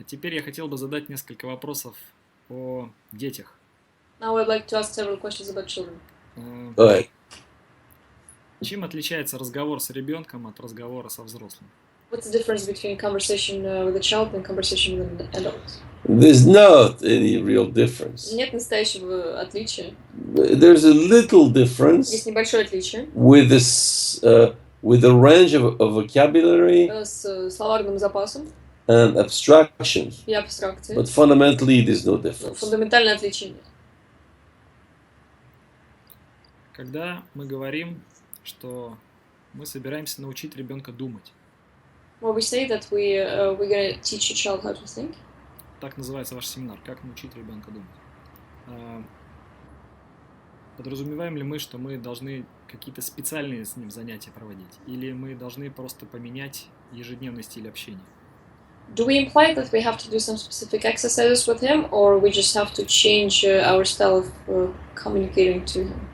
Теперь я хотел бы задать несколько вопросов о детях. Now I'd like to ask several questions about children. Right. Чем отличается разговор с ребенком от разговора со взрослым? What's the difference between conversation with a child and conversation with an adult? There's not any real difference. Нет настоящего отличия. There's a little difference Есть небольшое отличие with this, with the range of vocabulary с словарным запасом and abstractions. и абстракцией. But fundamentally, there's no Но difference. фундаментальное отличие нет. Когда мы говорим, что мы собираемся научить ребенка думать, Well, we say that we're going to teach a child how to think. так называется ваш семинар, как научить ребенка думать. Подразумеваем ли мы, что мы должны какие-то специальные с ним занятия проводить, или мы должны просто поменять ежедневный стиль общения? Do we imply that we have to do some specific exercises with him, or we just have to change our style of communicating to him?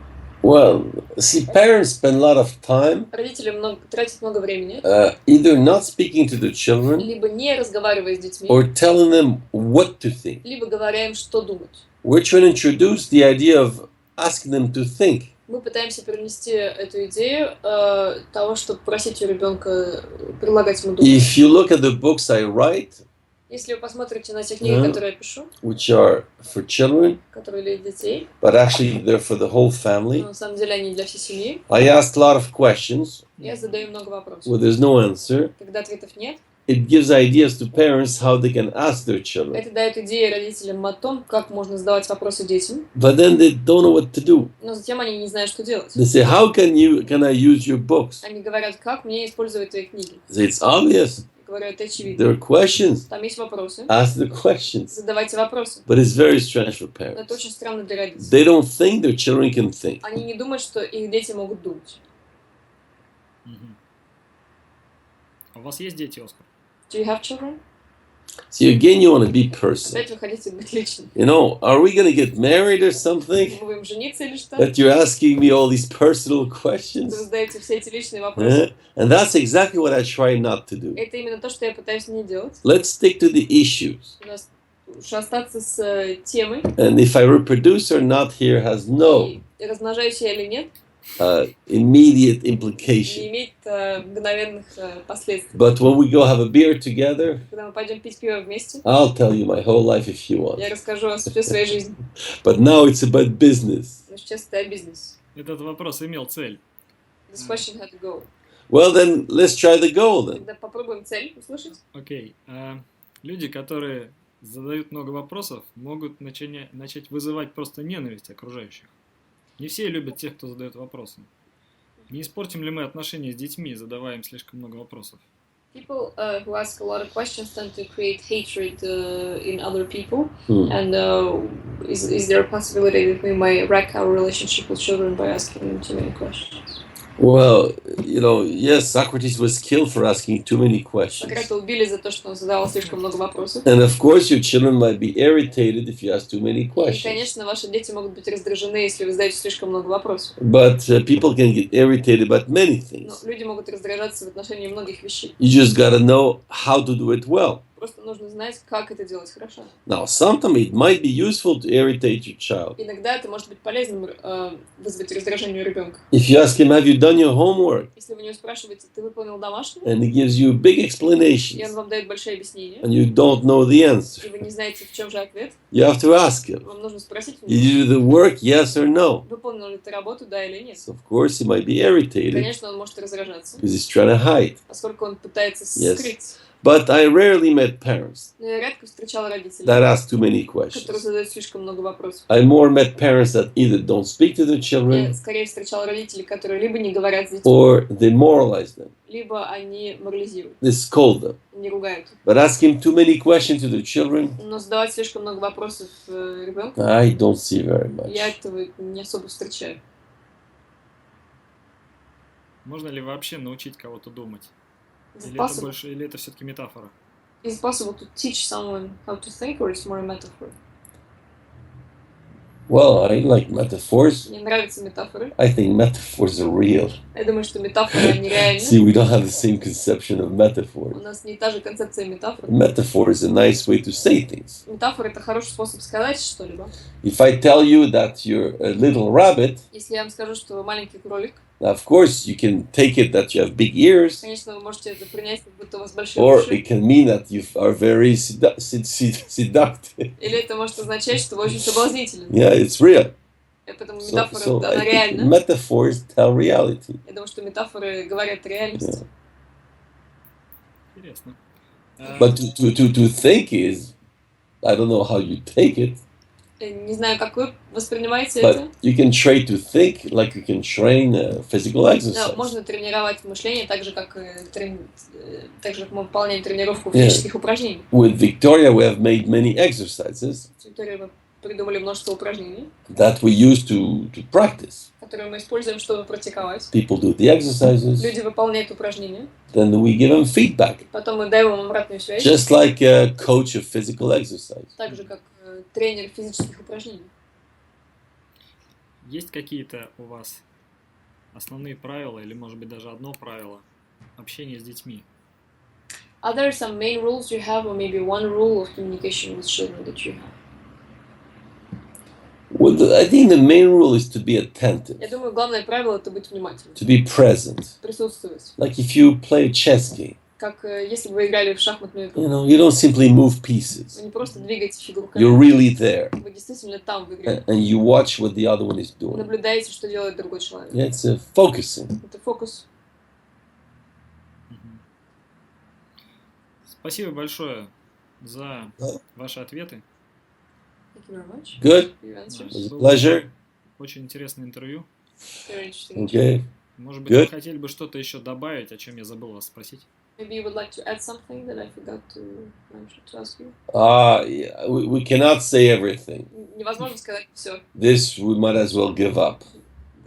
Well, see, parents spend a lot of time Родители тратят много времени, either not speaking to the children либо не разговаривая с детьми, or telling them what to think. либо говоря им, что думать. We're trying to introduce the idea of asking them to think. Мы пытаемся перенести эту идею того, чтобы просить у ребенка, предлагать ему думать. If you look at the books I write, Если вы посмотрите на те книги, которые я пишу, which are for children, которые для детей, but actually they're for the whole family, но на самом деле они для всей семьи, I ask a lot of questions я задаю много вопросов. where there's no answer. Когда ответов нет, It gives ideas to parents how they can ask their children. это дает идеи родителям о том, как можно задавать вопросы детям, But then they don't know what to do. но затем они не знают, что делать. They say, how can I use your books? Они говорят, как мне использовать твои книги. I say, it's obvious. Я говорю, это очевидно. There are questions. Там есть вопросы. Ask the questions. Задавайте вопросы. But it's very strange for Но это parents. очень странно для родителей. They don't think their children can think. Они не думают, что их дети могут думать. А у вас есть дети, Оскар? Do you have children? See, again, you want to be personal. Опять вы хотите быть личным. You know, are we going to get married or something? Вы будем жениться или что? That you're asking me all these personal Вы questions? задаете все эти личные вопросы. And that's exactly what I try not to do. Это именно то, что я пытаюсь не делать. Let's stick to the issues. У нас лучше остаться с темой. And if I reproduce or not here has no И размножаюсь я или нет, immediate не implication. имеет мгновенных последствий. But when we go have a beer together, Когда мы пойдем пить пиво вместе, I'll tell you my whole life if you want. я расскажу о всей своей жизни. But now it's about business. Но сейчас это о бизнесе. Этот вопрос имел цель. This question had to go. Well, then let's try the goal then. Тогда попробуем цель услышать. Окей. Люди, которые задают много вопросов, могут начать вызывать просто ненависть окружающих. Не все любят тех, кто задает вопросы. Не испортим ли мы отношения с детьми, задавая им слишком много вопросов? People who ask a lot of questions tend to create hatred in other people. Hmm. And is there a possibility that we might wreck our relationship with children by asking them too many questions? Well, you know, yes, Socrates was killed for asking too many questions. Сократа убили за то, что он задавал слишком много вопросов. And of course, your children might be irritated if you ask too many И, questions. конечно, ваши дети могут быть раздражены, если вы задаете слишком много вопросов. But people can get irritated about many Но things. люди могут раздражаться в отношении многих вещей. You just got to know how to do it well. Просто нужно знать, как это делать хорошо. Now, sometimes it might be useful to irritate your child. Иногда это может быть полезным вызвать раздражение у ребенка. If you ask him, have you done your homework? Если вы у него спрашиваете, ты выполнил домашнее, And he gives you big и он explanations, вам дает большое объяснение, and you don't know the и answer, вы не знаете, в чем же ответ, you have to ask him, вам нужно спросить, did you do the work, yes or no? выполнил ли ты работу, да или нет. So, of course, he might be irritated Конечно, он может раздражаться, because he's trying to hide. поскольку он пытается Yes. скрыть. But I rarely met parents Но я редко встречала родителей, that ask too many которые questions. задают слишком много вопросов. I more met parents that either don't speak to their Я children скорее встречала родителей, которые либо не говорят с детьми, or they moralize them, либо они морализируют, they scold them. не ругают. But asking too many questions to their children, Но задавать слишком много вопросов ребенку, I don't see very much. я этого не особо встречаю. Можно ли вообще научить кого-то думать? Is it Или это все-таки метафора? possible to teach someone how to think, or it's more a metaphor? Well, I like metaphors. Мне нравятся метафоры. I think metaphors are real. Я думаю, что метафоры, они реальны. See, we don't have the same conception of У metaphors. нас не та же концепция метафор. Metaphor is a nice way to say things. Метафора — это хороший способ сказать что-либо. If I tell you that you're a little rabbit, Если я вам скажу, что вы маленький кролик, of course you can take it that you have big ears, конечно, вы можете это принять, как будто у вас большие or уши. it can mean that you are very seductive. Или это может означать, что вы очень соблазнительны. Yeah, it's real. И поэтому So, метафора, она I think реальна. metaphors tell reality. Я думаю, что метафоры говорят о реальности. Интересно. But to think is, I don't know how you take it, Я не знаю, как вы воспринимаете but это. you can try to think like you can train physical Да, exercise. можно тренировать мышление так же, как мы выполняем тренировку Yeah. физических упражнений. With Victoria, we have made many exercises С Викторией мы придумали множество упражнений, that we use to practice. которые мы используем, чтобы практиковать. People do the exercises, Люди выполняют упражнения, then we give them feedback, потом мы даем им обратную связь, just like a coach of physical exercise. так же, как тренер физических упражнений. Есть какие-то у вас основные правила, или, может быть, даже одно правило общения с детьми? Are there some main rules you have, or maybe one rule of communication with children that you have? Well, I think the main rule is to be attentive, Я думаю, главное правило — это быть внимательным, to be present. присутствовать. Like if you play a chess game, Как если бы вы играли в шахматную игру. you don't simply move pieces. Вы не просто двигаете фигурками, You're really there, вы действительно там в игре. and you watch what the other one is doing. Наблюдаете, что делает другой человек. It's focusing. Это фокус. Спасибо большое за ваши ответы. Thank you very much. Good. For your answers. It was a pleasure. Очень интересное интервью. Very interesting. Okay. Может быть, Good. вы хотели бы что-то еще добавить, о чем я забыл вас спросить? Maybe you would like to add something that I forgot to mention, to ask you. Yeah, we cannot say everything. Невозможно сказать все. This we might as well give up.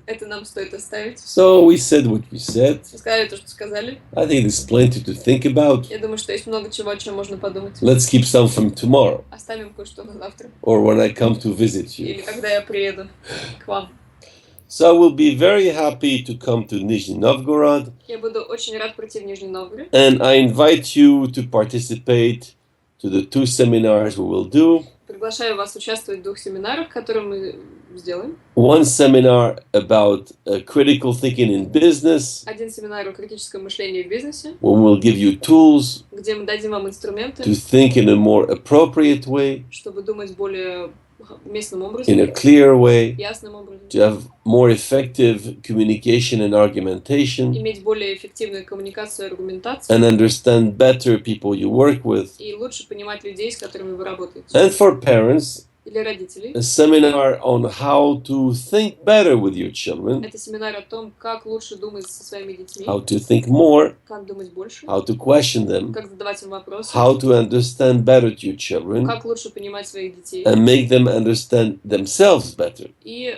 Это нам стоит оставить. So we said what we said. Мы сказали то, что сказали. I think there's plenty to think about. Я думаю, что есть много чего, о чем можно подумать. Let's keep some from tomorrow, Оставим кое-что на завтра. or when I come to visit you. Или когда я приеду к вам. So I will be very happy to come to Nizhny Novgorod, Я буду очень рад прийти в Нижний Новгород. and I invite you to participate to the 2 seminars we will do. Приглашаю вас участвовать в 2 семинарах, которые мы сделаем. One seminar about critical thinking in business, Один семинар о критическом мышлении в бизнесе, when we'll give you tools где мы дадим вам инструменты, to think in a more appropriate way, чтобы думать более уместным образом, in a clear way, ясным образом, to have more effective communication and argumentation, иметь более эффективную коммуникацию и аргументацию, and understand better people you work with. и лучше понимать людей, с которыми вы работаете. And for parents, Или родителей. a seminar on how to think better with your children, Это семинар о том, как лучше думать со своими детьми, how to think more, как думать больше, how to question them, как задавать им вопросы, how to understand better your children, как лучше понимать своих детей, and make them understand themselves better. и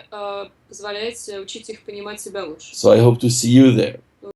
позволять учить их понимать себя лучше. So I hope to see you there.